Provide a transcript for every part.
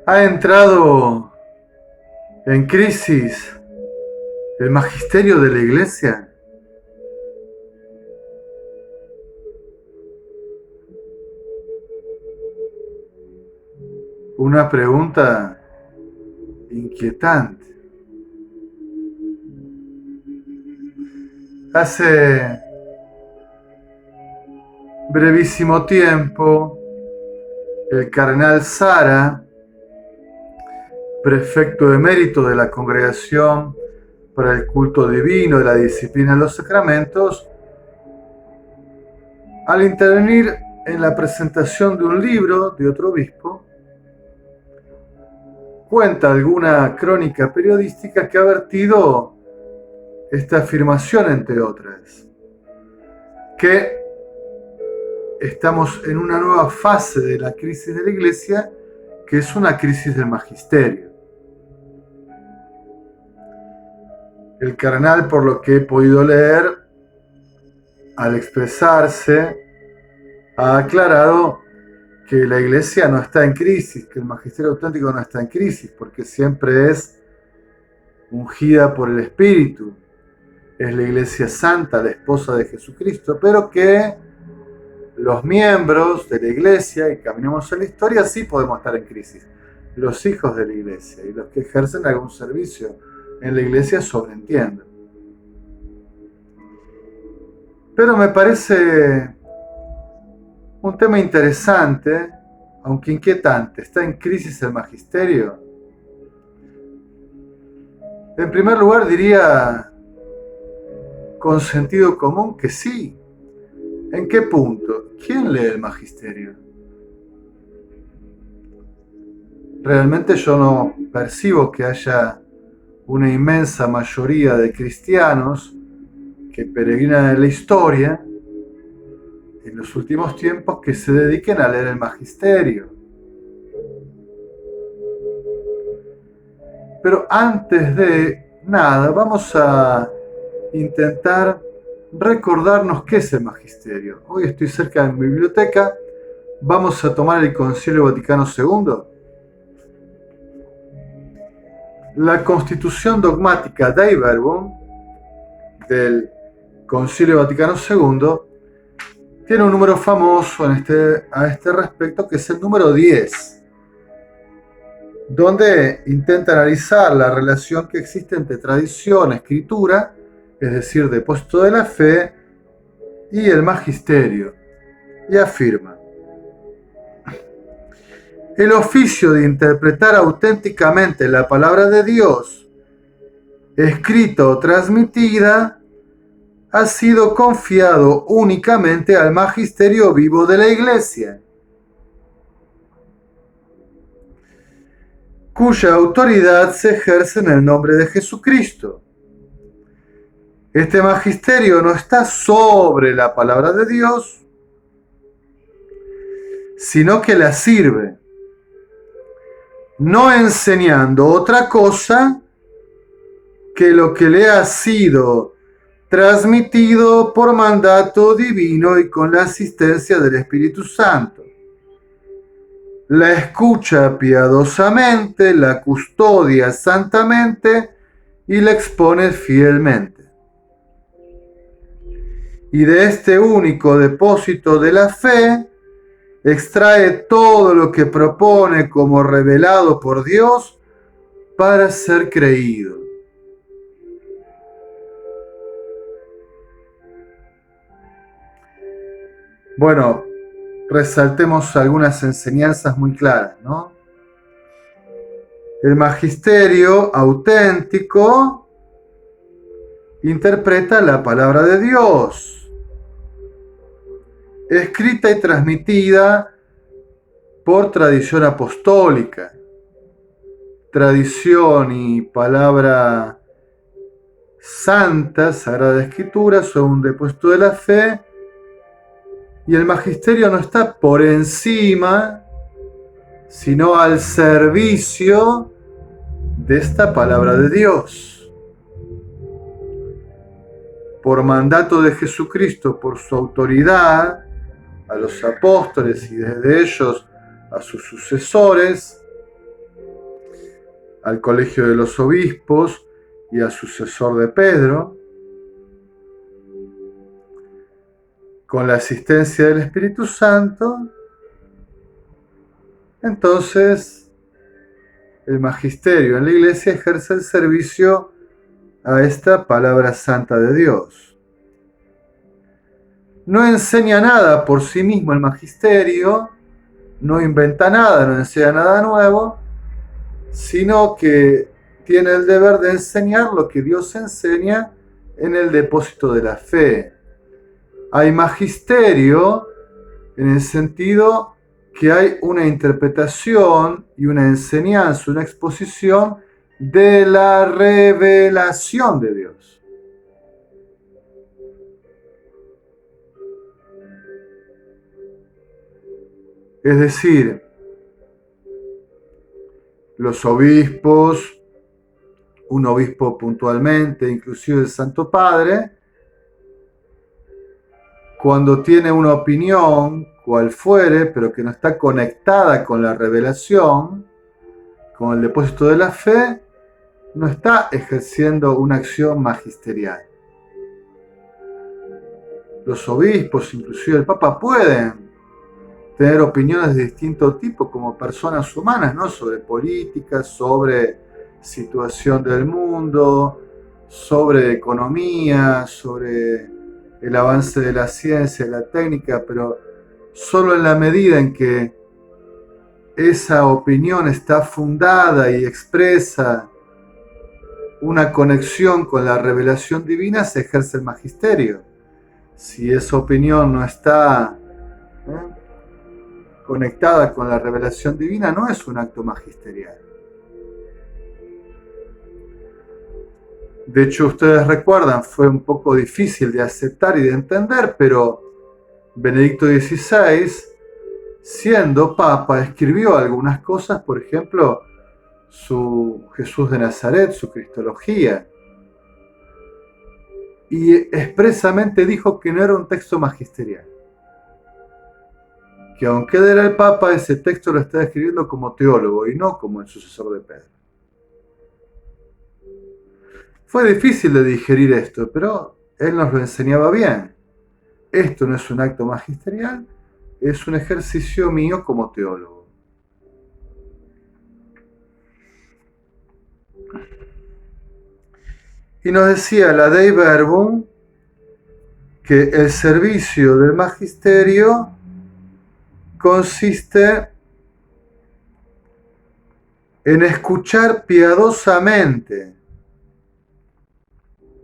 Ha entrado en crisis el magisterio de la Iglesia. Una pregunta inquietante. Hace brevísimo tiempo, el cardenal Sara, prefecto emérito de la Congregación para el Culto Divino y la Disciplina de los Sacramentos, al intervenir en la presentación de un libro de otro obispo, cuenta alguna crónica periodística que ha vertido esta afirmación, entre otras, que estamos en una nueva fase de la crisis de la Iglesia, que es una crisis del magisterio. El cardenal, por lo que he podido leer, al expresarse, ha aclarado que la Iglesia no está en crisis, que el magisterio auténtico no está en crisis, porque siempre es ungida por el Espíritu. Es la Iglesia Santa, la esposa de Jesucristo, pero que los miembros de la Iglesia, y caminamos en la historia, sí podemos estar en crisis. Los hijos de la Iglesia y los que ejercen algún servicio en la Iglesia sobreentienden. Pero me parece un tema interesante, aunque inquietante. ¿Está en crisis el magisterio? En primer lugar, diría con sentido común que sí. ¿En qué punto? ¿Quién lee el magisterio? Realmente yo no percibo que haya una inmensa mayoría de cristianos que peregrinan en la historia en los últimos tiempos que se dediquen a leer el magisterio. Pero antes de nada, vamos a intentar recordarnos qué es el magisterio. Hoy estoy cerca de mi biblioteca. Vamos a tomar el Concilio Vaticano II. La Constitución Dogmática Dei Verbum del Concilio Vaticano II tiene un número famoso a este respecto, que es el número 10, donde intenta analizar la relación que existe entre tradición, escritura, es decir, depósito de la fe, y el magisterio, y afirma: el oficio de interpretar auténticamente la palabra de Dios, escrita o transmitida, ha sido confiado únicamente al magisterio vivo de la Iglesia, cuya autoridad se ejerce en el nombre de Jesucristo. Este magisterio no está sobre la palabra de Dios, sino que la sirve, no enseñando otra cosa que lo que le ha sido transmitido por mandato divino y con la asistencia del Espíritu Santo. La escucha piadosamente, la custodia santamente y la expone fielmente. Y de este único depósito de la fe extrae todo lo que propone como revelado por Dios para ser creído. Bueno, resaltemos algunas enseñanzas muy claras, ¿no? El magisterio auténtico interpreta la palabra de Dios, escrita y transmitida por tradición apostólica. Tradición y palabra santa, Sagrada Escritura, son un depósito de la fe, y el magisterio no está por encima, sino al servicio de esta palabra de Dios. Por mandato de Jesucristo, por su autoridad, a los apóstoles y desde ellos a sus sucesores, al colegio de los obispos y al sucesor de Pedro, con la asistencia del Espíritu Santo. Entonces el magisterio en la iglesia ejerce el servicio a esta palabra santa de Dios. No enseña nada por sí mismo el magisterio, no inventa nada, no enseña nada nuevo, sino que tiene el deber de enseñar lo que Dios enseña en el depósito de la fe. Hay magisterio en el sentido que hay una interpretación y una enseñanza, una exposición de la revelación de Dios. Es decir, los obispos, un obispo puntualmente, inclusive el Santo Padre, cuando tiene una opinión, cual fuere, pero que no está conectada con la revelación, con el depósito de la fe, no está ejerciendo una acción magisterial. Los obispos, inclusive el Papa, pueden tener opiniones de distinto tipo como personas humanas, ¿no? Sobre política, sobre situación del mundo, sobre economía, sobre el avance de la ciencia, de la técnica, pero solo en la medida en que esa opinión está fundada y expresa una conexión con la revelación divina, se ejerce el magisterio. Si esa opinión no está conectada con la revelación divina, no es un acto magisterial. De hecho, ustedes recuerdan, fue un poco difícil de aceptar y de entender, pero Benedicto XVI, siendo papa, escribió algunas cosas, por ejemplo, su Jesús de Nazaret, su Cristología, y expresamente dijo que no era un texto magisterial, que aunque él era el papa, ese texto lo estaba escribiendo como teólogo y no como el sucesor de Pedro. Fue difícil de digerir esto, pero él nos lo enseñaba bien. Esto no es un acto magisterial, es un ejercicio mío como teólogo. Y nos decía la Dei Verbum que el servicio del magisterio consiste en escuchar piadosamente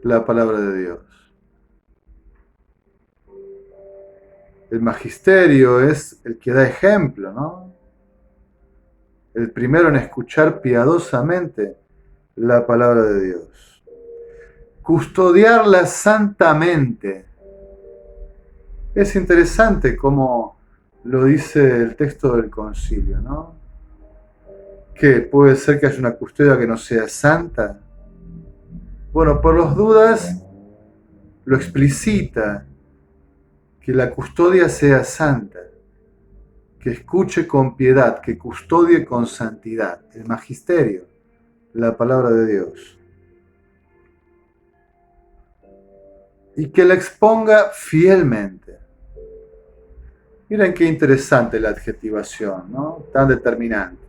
la palabra de Dios. El magisterio es el que da ejemplo, ¿no? El primero en escuchar piadosamente la palabra de Dios. Custodiarla santamente. Es interesante cómo lo dice el texto del concilio, ¿no? ¿Qué? ¿Puede ser que haya una custodia que no sea santa? Bueno, por las dudas lo explicita, que la custodia sea santa, que escuche con piedad, que custodie con santidad, el magisterio, la palabra de Dios. Y que la exponga fielmente. Miren qué interesante la adjetivación, ¿no? Tan determinante.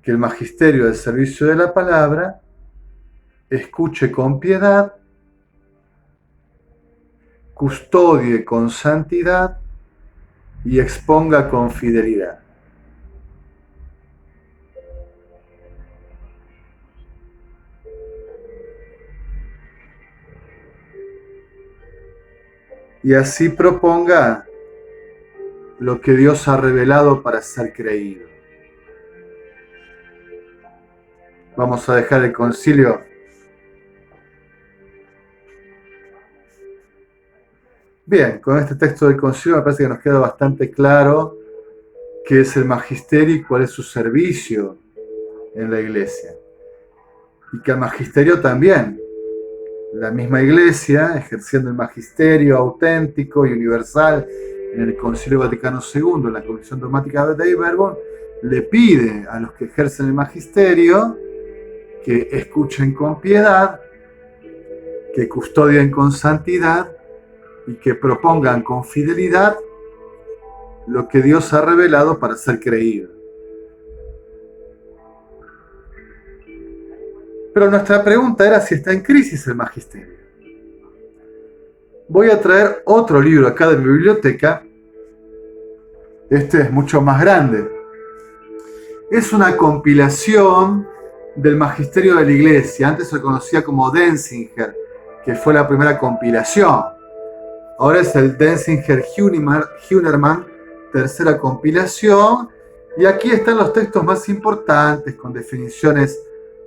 Que el magisterio del servicio de la palabra escuche con piedad, custodie con santidad y exponga con fidelidad. Y así proponga lo que Dios ha revelado para ser creído. Vamos a dejar el concilio. Bien, con este texto del concilio me parece que nos queda bastante claro qué es el magisterio y cuál es su servicio en la iglesia. Y que el magisterio también, la misma iglesia, ejerciendo el magisterio auténtico y universal en el Concilio Vaticano II, en la Comisión Dogmática de Dei Verbum, le pide a los que ejercen el magisterio que escuchen con piedad, que custodien con santidad y que propongan con fidelidad lo que Dios ha revelado para ser creído. Pero nuestra pregunta era si está en crisis el magisterio. Voy a traer otro libro acá de mi biblioteca. Este es mucho más grande. Es una compilación del magisterio de la Iglesia. Antes se conocía como Denzinger, que fue la primera compilación. Ahora es el Denzinger-Hünermann, tercera compilación. Y aquí están los textos más importantes, con definiciones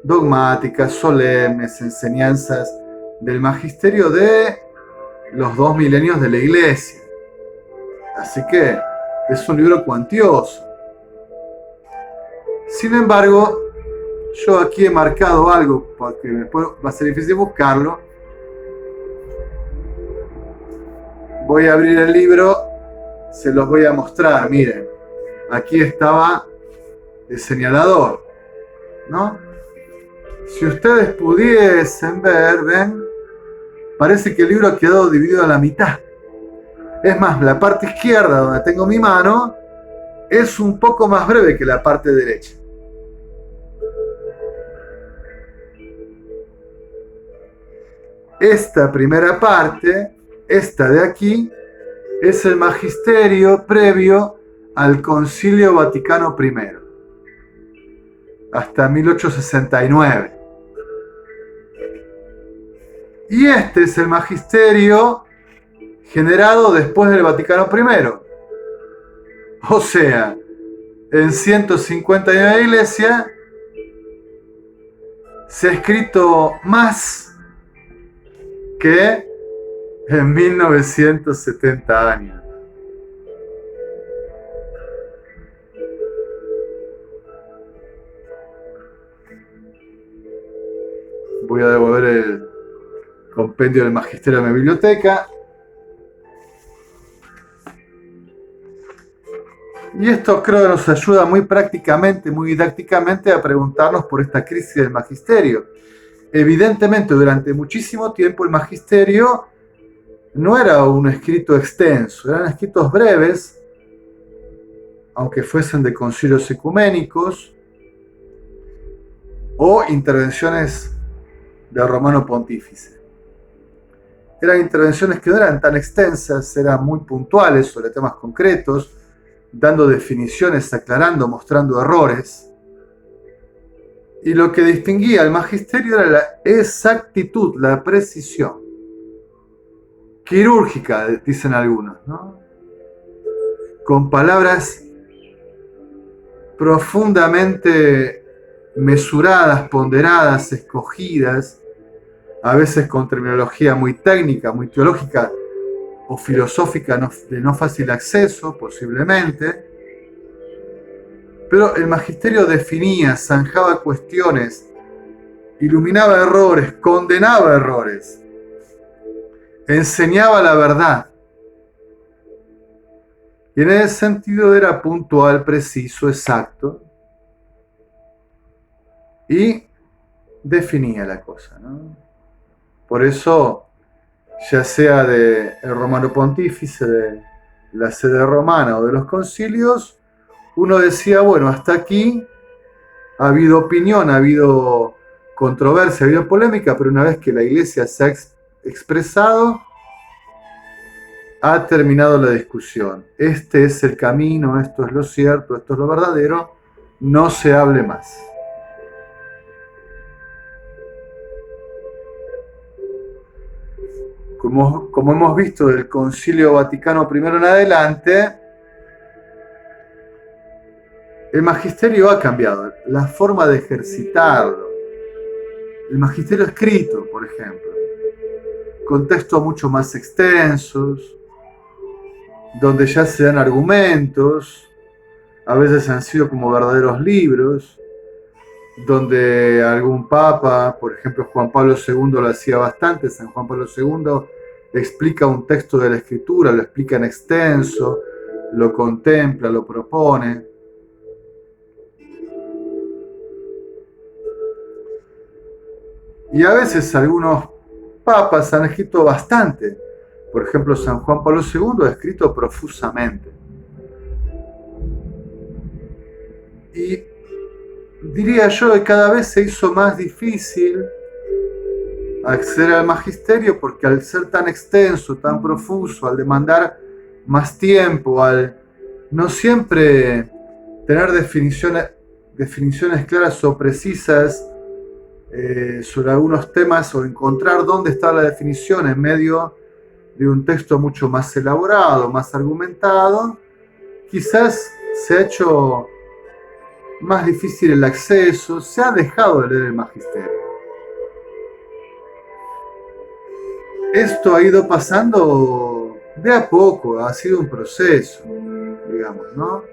dogmáticas, solemnes, enseñanzas del magisterio de los 2 milenios de la Iglesia. Así que es un libro cuantioso. Sin embargo, yo aquí he marcado algo, porque después va a ser difícil buscarlo. Voy a abrir el libro, se los voy a mostrar. Miren, aquí estaba el señalador, ¿no? Si ustedes pudiesen ver, ven, parece que el libro ha quedado dividido a la mitad. Es más, la parte izquierda, donde tengo mi mano, es un poco más breve que la parte derecha. Esta primera parte, esta de aquí, es el magisterio previo al Concilio Vaticano I, hasta 1869. Y este es el magisterio generado después del Vaticano I. O sea, en 150 años de la Iglesia se ha escrito más que en 1970 años. Voy a devolver el compendio del magisterio de mi biblioteca. Y esto creo que nos ayuda muy prácticamente, muy didácticamente a preguntarnos por esta crisis del magisterio. Evidentemente, durante muchísimo tiempo el magisterio no era un escrito extenso, eran escritos breves, aunque fuesen de concilios ecuménicos o intervenciones de Romano Pontífice. Eran intervenciones que no eran tan extensas, eran muy puntuales sobre temas concretos, dando definiciones, aclarando, mostrando errores. Y lo que distinguía al magisterio era la exactitud, la precisión. Quirúrgica, dicen algunos, ¿no? Con palabras profundamente mesuradas, ponderadas, escogidas, a veces con terminología muy técnica, muy teológica o filosófica de no fácil acceso, posiblemente. Pero el magisterio definía, zanjaba cuestiones, iluminaba errores, condenaba errores, enseñaba la verdad. Y en ese sentido era puntual, preciso, exacto. Y definía la cosa, ¿no? Por eso, ya sea del Romano Pontífice, de la sede romana o de los concilios, uno decía, bueno, hasta aquí ha habido opinión, ha habido controversia, ha habido polémica, pero una vez que la Iglesia se ha expresado, ha terminado la discusión. Este es el camino, esto es lo cierto, esto es lo verdadero, no se hable más. Como hemos visto del Concilio Vaticano I en adelante, el magisterio ha cambiado, la forma de ejercitarlo. El magisterio escrito, por ejemplo, con textos mucho más extensos, donde ya se dan argumentos, a veces han sido como verdaderos libros, donde algún papa, por ejemplo Juan Pablo II lo hacía bastante. San Juan Pablo II explica un texto de la Escritura, lo explica en extenso, lo contempla, lo propone. Y a veces algunos papas han escrito bastante. Por ejemplo, San Juan Pablo II ha escrito profusamente. Y diría yo que cada vez se hizo más difícil acceder al magisterio porque al ser tan extenso, tan profuso, al demandar más tiempo, al no siempre tener definiciones claras o precisas sobre algunos temas o encontrar dónde está la definición en medio de un texto mucho más elaborado, más argumentado, quizás se ha hecho más difícil el acceso, se ha dejado de leer el magisterio. Esto ha ido pasando de a poco, ha sido un proceso, digamos, ¿no?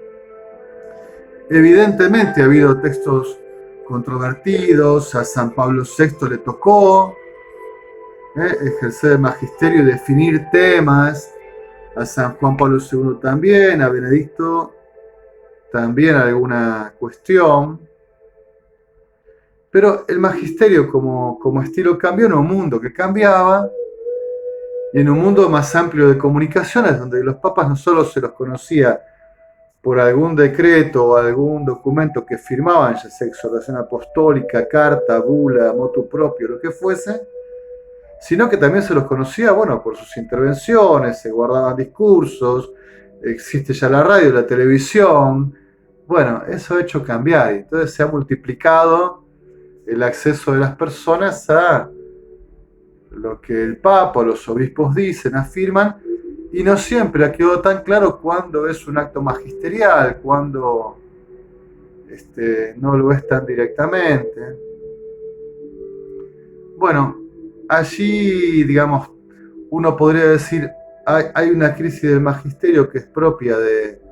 Evidentemente ha habido textos controvertidos, a San Pablo VI le tocó ejercer el magisterio y definir temas, a San Juan Pablo II también, a Benedicto también alguna cuestión, pero el magisterio como estilo cambió en un mundo que cambiaba y en un mundo más amplio de comunicaciones donde los papas no solo se los conocía por algún decreto o algún documento que firmaban, ya sea exhortación apostólica, carta, bula, motu propio, lo que fuese, sino que también se los conocía, bueno, por sus intervenciones, se guardaban discursos, existe ya la radio, la televisión, bueno, eso ha hecho cambiar, y entonces se ha multiplicado el acceso de las personas a lo que el Papa o los obispos dicen, afirman, y no siempre ha quedado tan claro cuándo es un acto magisterial, cuándo no lo es tan directamente. Bueno, allí, digamos, uno podría decir, hay una crisis del magisterio que es propia de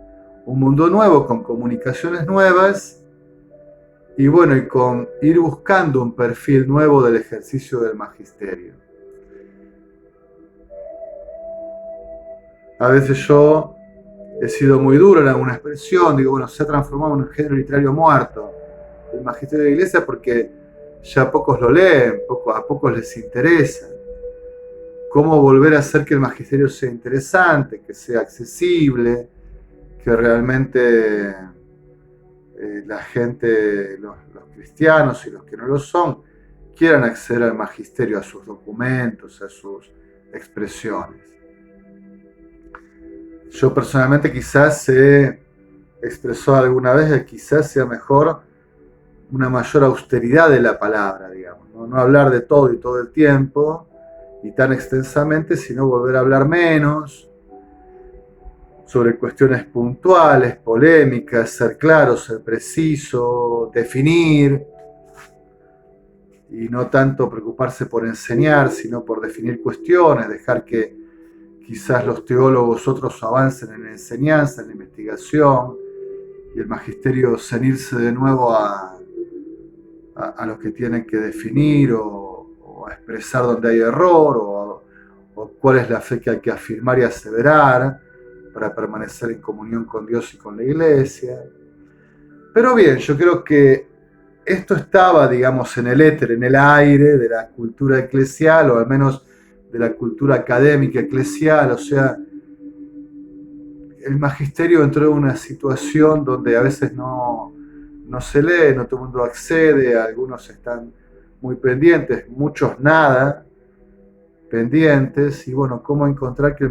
un mundo nuevo, con comunicaciones nuevas, y bueno, y con ir buscando un perfil nuevo del ejercicio del magisterio. A veces yo he sido muy duro en alguna expresión, digo, bueno, se ha transformado en un género literario muerto, el magisterio de la iglesia, porque ya pocos lo leen, a pocos les interesa. Cómo volver a hacer que el magisterio sea interesante, que sea accesible, que realmente la gente, los cristianos y los que no lo son, quieran acceder al magisterio, a sus documentos, a sus expresiones. Yo personalmente quizás he expresado alguna vez que quizás sea mejor una mayor austeridad de la palabra, digamos, no hablar de todo y todo el tiempo y tan extensamente, sino volver a hablar menos, sobre cuestiones puntuales, polémicas, ser claro, ser preciso, definir, y no tanto preocuparse por enseñar, sino por definir cuestiones, dejar que quizás los teólogos otros avancen en la enseñanza, en la investigación, y el magisterio cenirse de nuevo a lo que tienen que definir o a expresar donde hay error o cuál es la fe que hay que afirmar y aseverar para permanecer en comunión con Dios y con la iglesia. Pero bien, yo creo que esto estaba, digamos, en el éter, en el aire de la cultura eclesial, o al menos de la cultura académica eclesial, o sea, el magisterio entró en una situación donde a veces no se lee, no todo el mundo accede, algunos están muy pendientes, muchos nada pendientes, y bueno, cómo encontrar que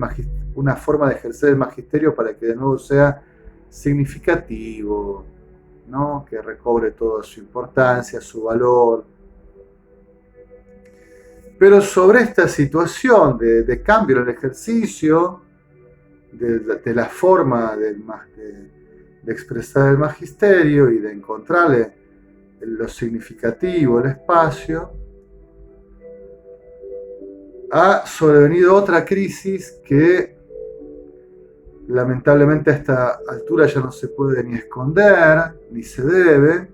una forma de ejercer el magisterio para que de nuevo sea significativo, ¿no? Que recobre toda su importancia, su valor. Pero sobre esta situación de cambio en el ejercicio, de la forma de expresar el magisterio y de encontrarle lo significativo, el espacio, ha sobrevenido otra crisis que lamentablemente a esta altura ya no se puede ni esconder, ni se debe,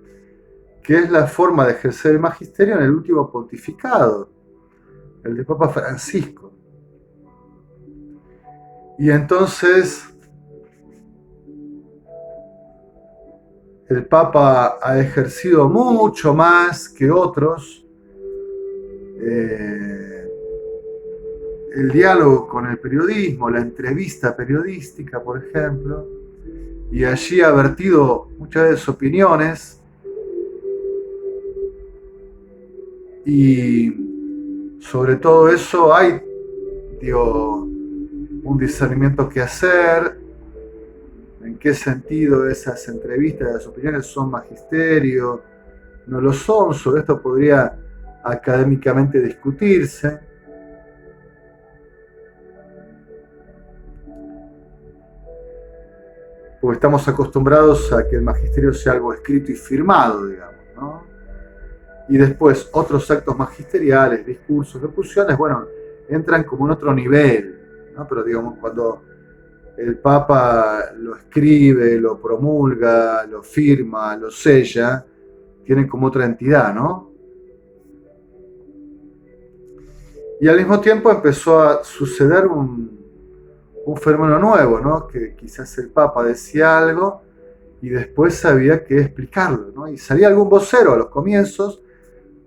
que es la forma de ejercer el magisterio en el último pontificado, el de Papa Francisco. Y entonces el Papa ha ejercido mucho más que otros eh, el diálogo con el periodismo, la entrevista periodística, por ejemplo, y allí ha vertido muchas veces opiniones y sobre todo eso hay, digo, un discernimiento que hacer, en qué sentido esas entrevistas, las opiniones son magisterio, no lo son, sobre esto podría académicamente discutirse. Porque estamos acostumbrados a que el magisterio sea algo escrito y firmado, digamos, ¿no? Y después otros actos magisteriales, discursos, locuciones, bueno, entran como en otro nivel, ¿no? Pero digamos, cuando el Papa lo escribe, lo promulga, lo firma, lo sella, tienen como otra entidad, ¿no? Y al mismo tiempo empezó a suceder un fenómeno nuevo, ¿no? Que quizás el Papa decía algo y después había que explicarlo, ¿no? Y salía algún vocero a los comienzos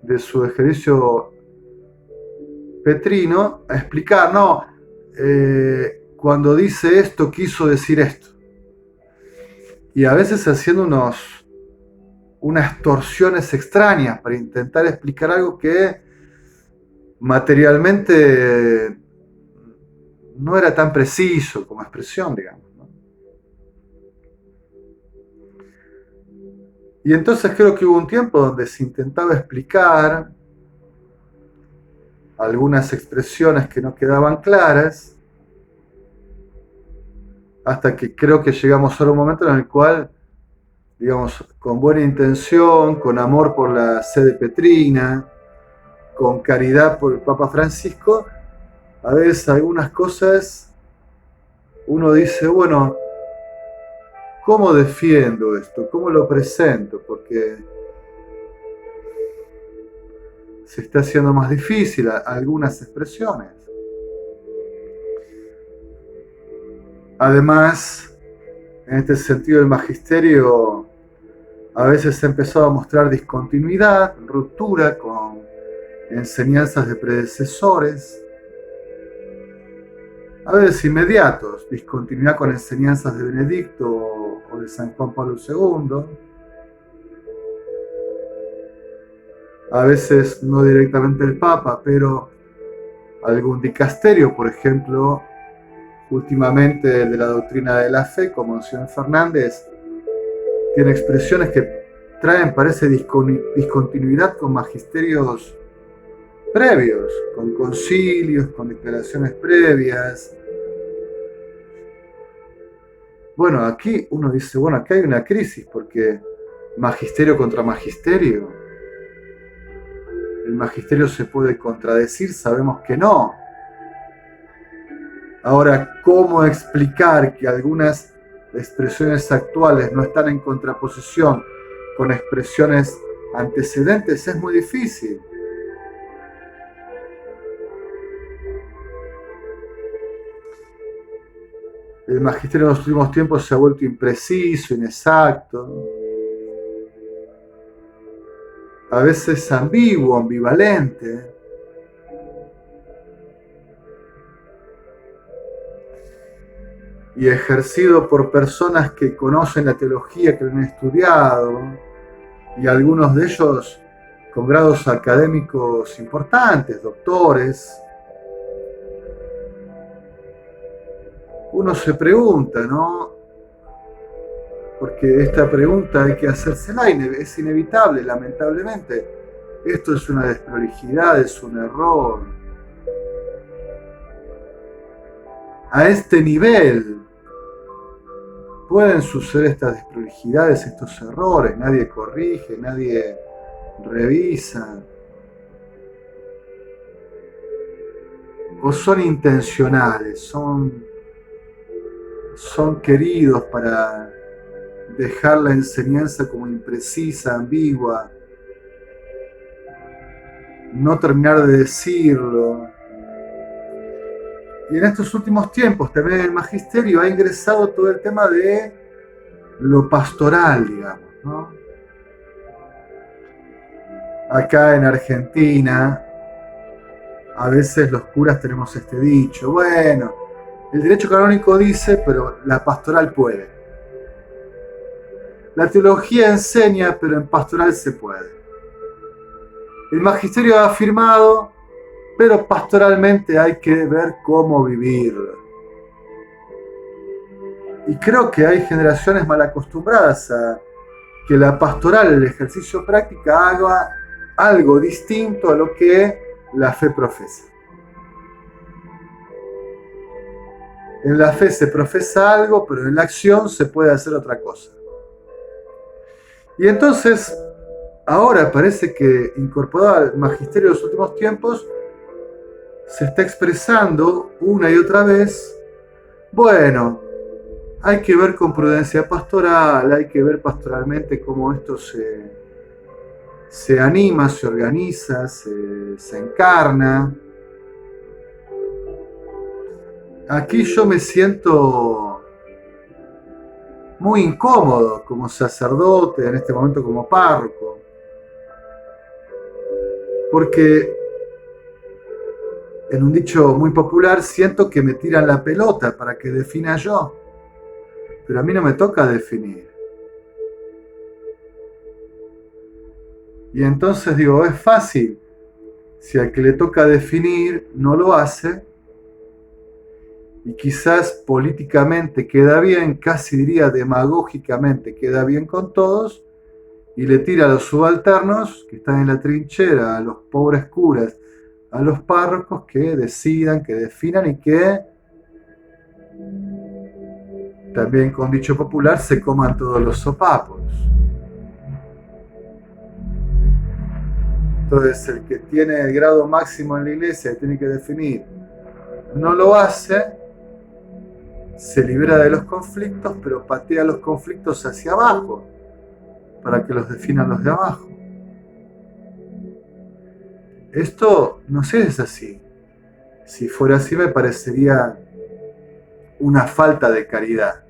de su ejercicio petrino a explicar, no, cuando dice esto quiso decir esto. Y a veces haciendo unas torsiones extrañas para intentar explicar algo que materialmente no era tan preciso como expresión, digamos, ¿no? Y entonces creo que hubo un tiempo donde se intentaba explicar algunas expresiones que no quedaban claras, hasta que creo que llegamos a un momento en el cual, digamos, con buena intención, con amor por la sede petrina, con caridad por el Papa Francisco, a veces algunas cosas uno dice, bueno, ¿cómo defiendo esto? ¿Cómo lo presento? Porque se está haciendo más difícil algunas expresiones. Además, en este sentido, el magisterio a veces se ha empezado a mostrar discontinuidad, ruptura con enseñanzas de predecesores, a veces inmediatos, discontinuidad con enseñanzas de Benedicto o de San Juan Pablo II, a veces no directamente el Papa, pero algún dicasterio, por ejemplo, últimamente el de la doctrina de la fe, como Monsignor Fernández, tiene expresiones que traen, parece, discontinuidad con magisterios previos, con concilios, con declaraciones previas. Bueno, aquí uno dice, bueno, acá hay una crisis, porque magisterio contra magisterio. El magisterio se puede contradecir, sabemos que no. Ahora, ¿cómo explicar que algunas expresiones actuales no están en contraposición con expresiones antecedentes? Es muy difícil. El magisterio en los últimos tiempos se ha vuelto impreciso, inexacto, a veces ambiguo, ambivalente. Y ejercido por personas que conocen la teología, que lo han estudiado, y algunos de ellos con grados académicos importantes, doctores. Uno se pregunta, ¿no? Porque esta pregunta hay que hacérsela, es inevitable, lamentablemente. Esto es una desprolijidad, es un error. A este nivel pueden suceder estas desprolijidades, estos errores, nadie corrige, nadie revisa. O son intencionales, son queridos para dejar la enseñanza como imprecisa, ambigua, no terminar de decirlo. Y en estos últimos tiempos también el magisterio ha ingresado todo el tema de lo pastoral, digamos, ¿no? Acá en Argentina A veces los curas tenemos este dicho, bueno, el derecho canónico dice, pero la pastoral puede. La teología enseña, pero en pastoral se puede. El magisterio ha afirmado, pero pastoralmente hay que ver cómo vivirlo. Y creo que hay generaciones mal acostumbradas a que la pastoral, el ejercicio práctico, haga algo distinto a lo que la fe profesa. En la fe se profesa algo, pero en la acción se puede hacer otra cosa. Y entonces, ahora parece que incorporado al magisterio de los últimos tiempos, se está expresando una y otra vez, bueno, hay que ver con prudencia pastoral, hay que ver pastoralmente cómo esto se anima, se organiza, se encarna. Aquí yo me siento muy incómodo como sacerdote, en este momento como párroco, porque en un dicho muy popular siento que me tiran la pelota para que defina yo, pero a mí no me toca definir. Y entonces digo, es fácil, si al que le toca definir no lo hace, y quizás políticamente queda bien, casi diría demagógicamente queda bien con todos, y le tira a los subalternos que están en la trinchera, a los pobres curas, a los párrocos que decidan, que definan y que, también con dicho popular, se coman todos los sopapos. Entonces el que tiene el grado máximo en la iglesia y tiene que definir, no lo hace, se libera de los conflictos, pero patea los conflictos hacia abajo, para que los definan los de abajo. Esto no sé si es así. Si fuera así me parecería una falta de caridad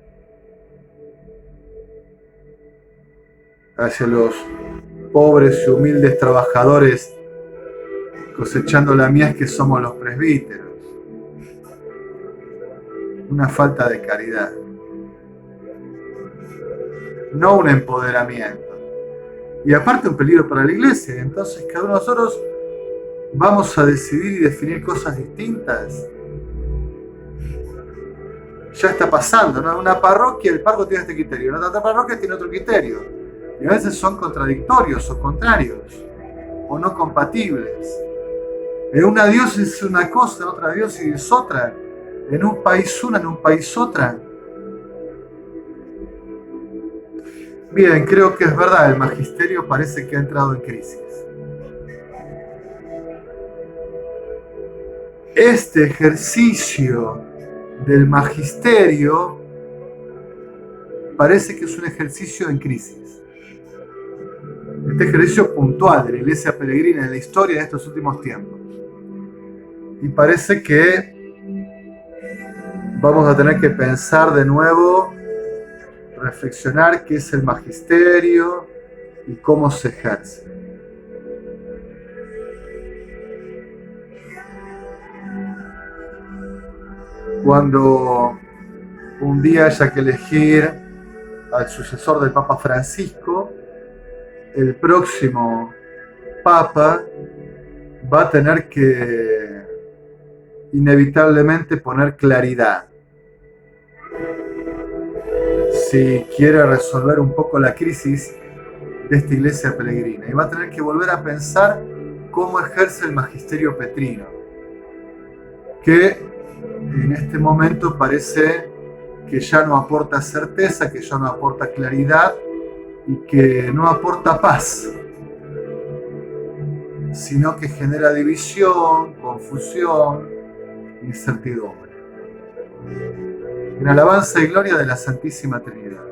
hacia los pobres y humildes trabajadores cosechando la mies que somos los presbíteros. Una falta de caridad, no un empoderamiento. Y aparte un peligro para la iglesia. Entonces cada uno de nosotros vamos a decidir y definir cosas distintas. Ya está pasando, ¿no? En una parroquia el párroco tiene este criterio, en otra parroquia tiene otro criterio. Y a veces son contradictorios o contrarios, o no compatibles. En una diócesis es una cosa, en otra diócesis es otra. En un país una, en un país otra. Bien, creo que es verdad, el magisterio parece que ha entrado en crisis. Este ejercicio del magisterio parece que es un ejercicio en crisis. Este ejercicio puntual de la Iglesia Peregrina en la historia de estos últimos tiempos. Y parece que vamos a tener que pensar de nuevo, reflexionar qué es el magisterio y cómo se ejerce. Cuando un día haya que elegir al sucesor del Papa Francisco, el próximo Papa va a tener que inevitablemente poner claridad. Si quiere resolver un poco la crisis de esta iglesia peregrina, y va a tener que volver a pensar cómo ejerce el magisterio petrino, que en este momento parece que ya no aporta certeza, que ya no aporta claridad y que no aporta paz, sino que genera división, confusión, incertidumbre. En alabanza y gloria de la Santísima Trinidad.